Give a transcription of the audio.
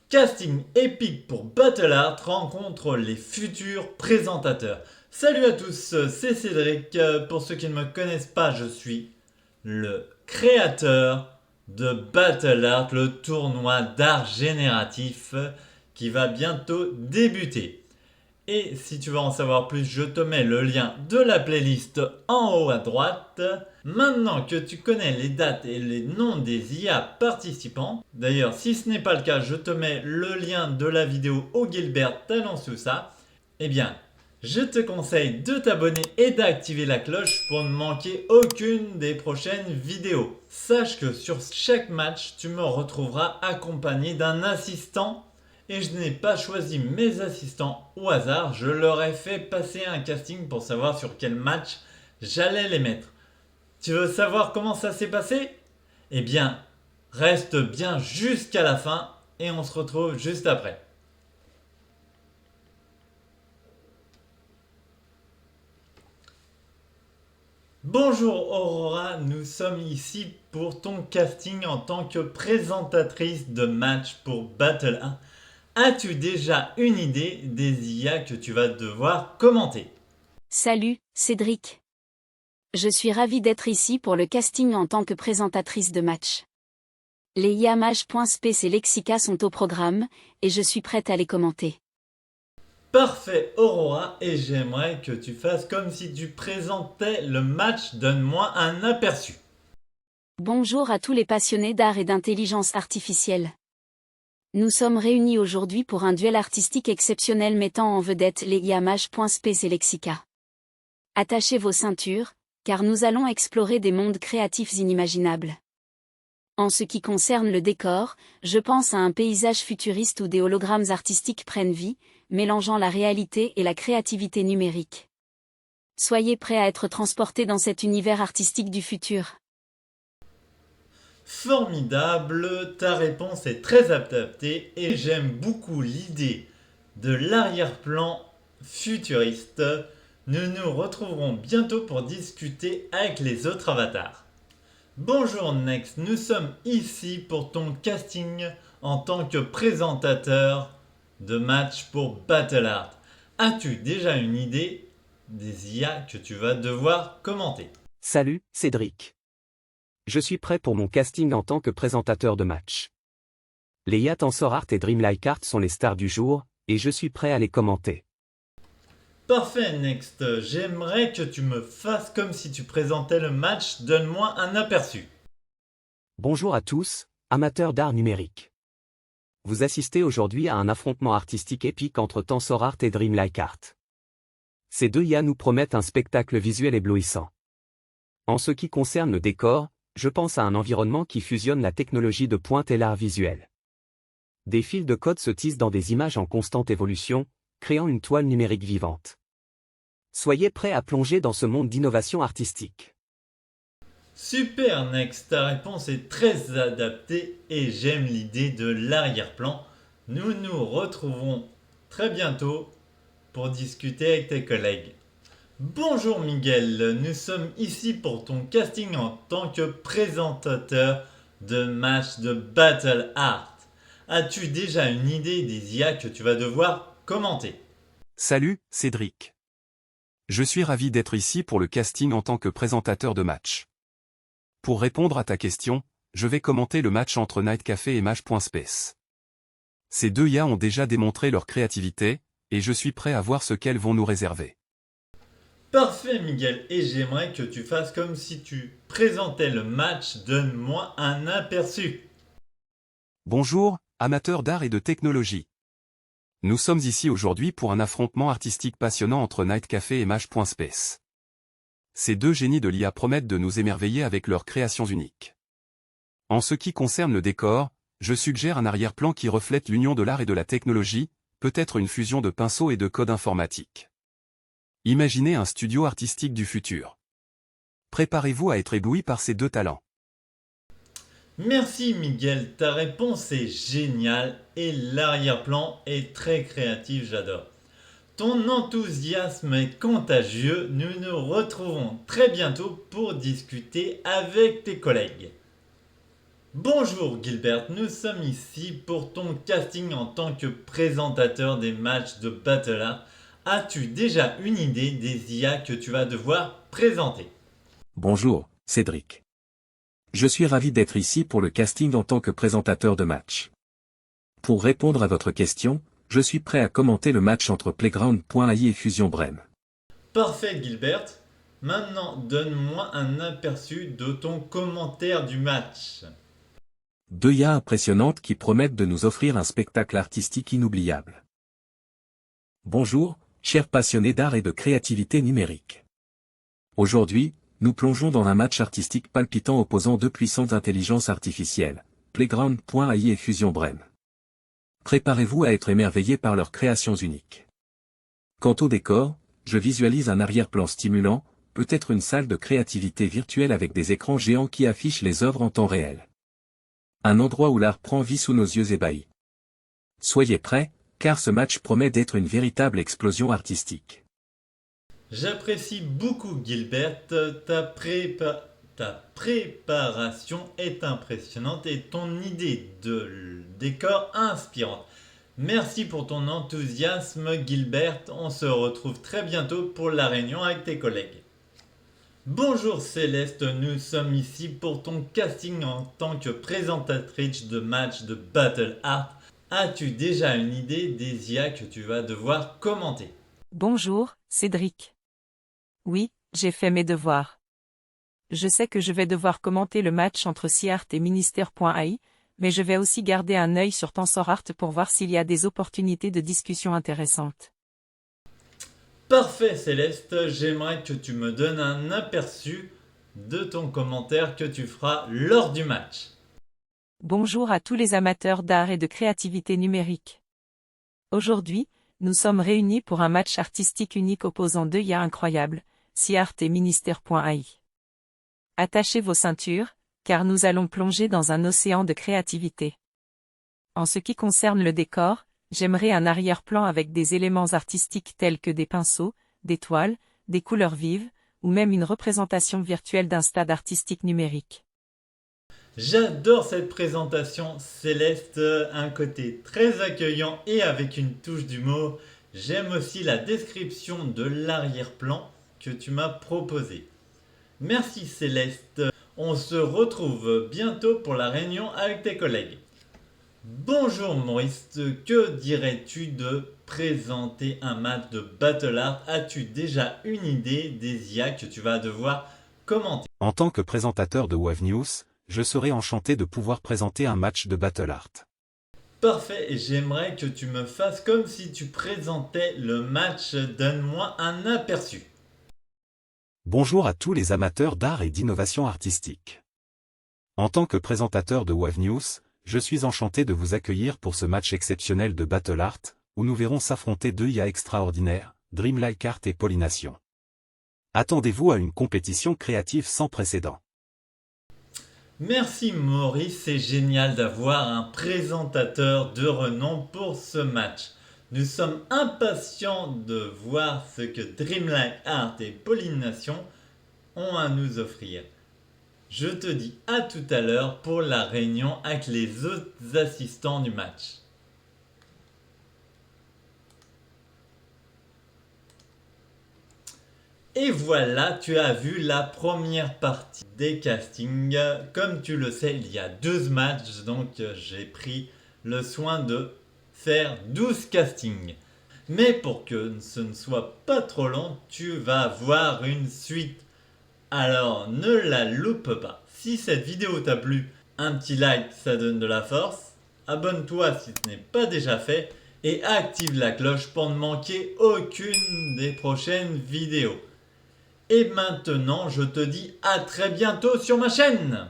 Casting épique pour Battle Art rencontre les futurs présentateurs. Salut à tous, c'est Cédric. Pour ceux qui ne me connaissent pas, je suis le créateur de Battle Art, le tournoi d'art génératif qui va bientôt débuter. Et si tu veux en savoir plus, je te mets le lien de la playlist en haut à droite. Maintenant que tu connais les dates et les noms des IA participants, d'ailleurs si ce n'est pas le cas, je te mets le lien de la vidéo au Gilbert talent sous ça, eh bien je te conseille de t'abonner et d'activer la cloche pour ne manquer aucune des prochaines vidéos. Sache que sur chaque match, tu me retrouveras accompagné d'un assistant. Et je n'ai pas choisi mes assistants au hasard, je leur ai fait passer un casting pour savoir sur quel match j'allais les mettre. Tu veux savoir comment ça s'est passé? Eh bien, reste bien jusqu'à la fin et on se retrouve juste après. Bonjour Aurora, nous sommes ici pour ton casting en tant que présentatrice de match pour Battle 1. As-tu déjà une idée des IA que tu vas devoir commenter? Salut, Cédric. Je suis ravie d'être ici pour le casting en tant que présentatrice de match. Les IA Mage.space et Lexica sont au programme, et je suis prête à les commenter. Parfait Aurora, et j'aimerais que tu fasses comme si tu présentais le match. Donne-moi un aperçu. Bonjour à tous les passionnés d'art et d'intelligence artificielle. Nous sommes réunis aujourd'hui pour un duel artistique exceptionnel mettant en vedette les IA Mage.space et Lexica. Attachez vos ceintures, car nous allons explorer des mondes créatifs inimaginables. En ce qui concerne le décor, je pense à un paysage futuriste où des hologrammes artistiques prennent vie, mélangeant la réalité et la créativité numérique. Soyez prêts à être transportés dans cet univers artistique du futur. Formidable, ta réponse est très adaptée et j'aime beaucoup l'idée de l'arrière-plan futuriste. Nous nous retrouverons bientôt pour discuter avec les autres avatars. Bonjour Next, nous sommes ici pour ton casting en tant que présentateur de match pour Battle Art. As-tu déjà une idée des IA que tu vas devoir commenter? Salut, Cédric. Je suis prêt pour mon casting en tant que présentateur de match. Les IA Tensor Art et Dreamlike Art sont les stars du jour, et je suis prêt à les commenter. Parfait Next, j'aimerais que tu me fasses comme si tu présentais le match, donne-moi un aperçu. Bonjour à tous, amateurs d'art numérique. Vous assistez aujourd'hui à un affrontement artistique épique entre Tensor Art et Dreamlike Art. Ces deux IA nous promettent un spectacle visuel éblouissant. En ce qui concerne le décor, je pense à un environnement qui fusionne la technologie de pointe et l'art visuel. Des fils de code se tissent dans des images en constante évolution, créant une toile numérique vivante. Soyez prêts à plonger dans ce monde d'innovation artistique. Super Next, ta réponse est très adaptée et j'aime l'idée de l'arrière-plan. Nous nous retrouverons très bientôt pour discuter avec tes collègues. Bonjour Miguel, nous sommes ici pour ton casting en tant que présentateur de match de Battle Art. As-tu déjà une idée des IA que tu vas devoir commenter? Salut, Cédric. Je suis ravi d'être ici pour le casting en tant que présentateur de match. Pour répondre à ta question, je vais commenter le match entre Night Café et Mage.space. Ces deux IA ont déjà démontré leur créativité, et je suis prêt à voir ce qu'elles vont nous réserver. Parfait Miguel, et j'aimerais que tu fasses comme si tu présentais le match, donne-moi un aperçu. Bonjour, amateurs d'art et de technologie. Nous sommes ici aujourd'hui pour un affrontement artistique passionnant entre Night Café et Mage.space. Ces deux génies de l'IA promettent de nous émerveiller avec leurs créations uniques. En ce qui concerne le décor, je suggère un arrière-plan qui reflète l'union de l'art et de la technologie, peut-être une fusion de pinceaux et de code informatique. Imaginez un studio artistique du futur. Préparez-vous à être ébloui par ces deux talents. Merci Miguel, ta réponse est géniale et l'arrière-plan est très créatif, j'adore. Ton enthousiasme est contagieux, nous nous retrouvons très bientôt pour discuter avec tes collègues. Bonjour Gilbert, nous sommes ici pour ton casting en tant que présentateur des matchs de Battle Art. As-tu déjà une idée des IA que tu vas devoir présenter? Bonjour, Cédric. Je suis ravi d'être ici pour le casting en tant que présentateur de match. Pour répondre à votre question, je suis prêt à commenter le match entre Playground.ai et Fusion Brem. Parfait Gilbert. Maintenant, donne-moi un aperçu de ton commentaire du match. Deux IA impressionnantes qui promettent de nous offrir un spectacle artistique inoubliable. Bonjour, chers passionnés d'art et de créativité numérique. Aujourd'hui, nous plongeons dans un match artistique palpitant opposant deux puissantes intelligences artificielles, Playground.ai et Fusion Brem. Préparez-vous à être émerveillés par leurs créations uniques. Quant au décor, je visualise un arrière-plan stimulant, peut-être une salle de créativité virtuelle avec des écrans géants qui affichent les œuvres en temps réel. Un endroit où l'art prend vie sous nos yeux ébahis. Soyez prêts, car ce match promet d'être une véritable explosion artistique. J'apprécie beaucoup Gilbert, ta préparation est impressionnante et ton idée de décor inspirante. Merci pour ton enthousiasme Gilbert, on se retrouve très bientôt pour la réunion avec tes collègues. Bonjour Céleste, nous sommes ici pour ton casting en tant que présentatrice de match de Battle Art. As-tu déjà une idée des IA que tu vas devoir commenter? Bonjour, Cédric. Oui, j'ai fait mes devoirs. Je sais que je vais devoir commenter le match entre SeaArt et Ministère.ai, mais je vais aussi garder un œil sur TensorArt pour voir s'il y a des opportunités de discussion intéressantes. Parfait Céleste, j'aimerais que tu me donnes un aperçu de ton commentaire que tu feras lors du match. Bonjour à tous les amateurs d'art et de créativité numérique. Aujourd'hui, nous sommes réunis pour un match artistique unique opposant deux IA incroyables, SeaArt et Ministère.ai. Attachez vos ceintures, car nous allons plonger dans un océan de créativité. En ce qui concerne le décor, j'aimerais un arrière-plan avec des éléments artistiques tels que des pinceaux, des toiles, des couleurs vives, ou même une représentation virtuelle d'un stade artistique numérique. J'adore cette présentation Céleste, un côté très accueillant et avec une touche d'humour. J'aime aussi la description de l'arrière-plan que tu m'as proposé. Merci Céleste, on se retrouve bientôt pour la réunion avec tes collègues. Bonjour Maurice, que dirais-tu de présenter un match de Battle Art? As-tu déjà une idée des IA que tu vas devoir commenter? En tant que présentateur de Wave News, je serai enchanté de pouvoir présenter un match de Battle Art. Parfait, et j'aimerais que tu me fasses comme si tu présentais le match. Donne-moi un aperçu. Bonjour à tous les amateurs d'art et d'innovation artistique. En tant que présentateur de Wave News, je suis enchanté de vous accueillir pour ce match exceptionnel de Battle Art, où nous verrons s'affronter deux IA extraordinaires, Dreamlike Art et Polynation. Attendez-vous à une compétition créative sans précédent. Merci Maurice, c'est génial d'avoir un présentateur de renom pour ce match. Nous sommes impatients de voir ce que Dreamlike Art et Polynation ont à nous offrir. Je te dis à tout à l'heure pour la réunion avec les autres assistants du match. Et voilà, tu as vu la première partie des castings. Comme tu le sais, il y a 12 matchs, donc j'ai pris le soin de faire 12 castings. Mais pour que ce ne soit pas trop long, tu vas avoir une suite. Alors ne la loupe pas. Si cette vidéo t'a plu, un petit like, ça donne de la force. Abonne-toi si ce n'est pas déjà fait. Et active la cloche pour ne manquer aucune des prochaines vidéos. Et maintenant, je te dis à très bientôt sur ma chaîne.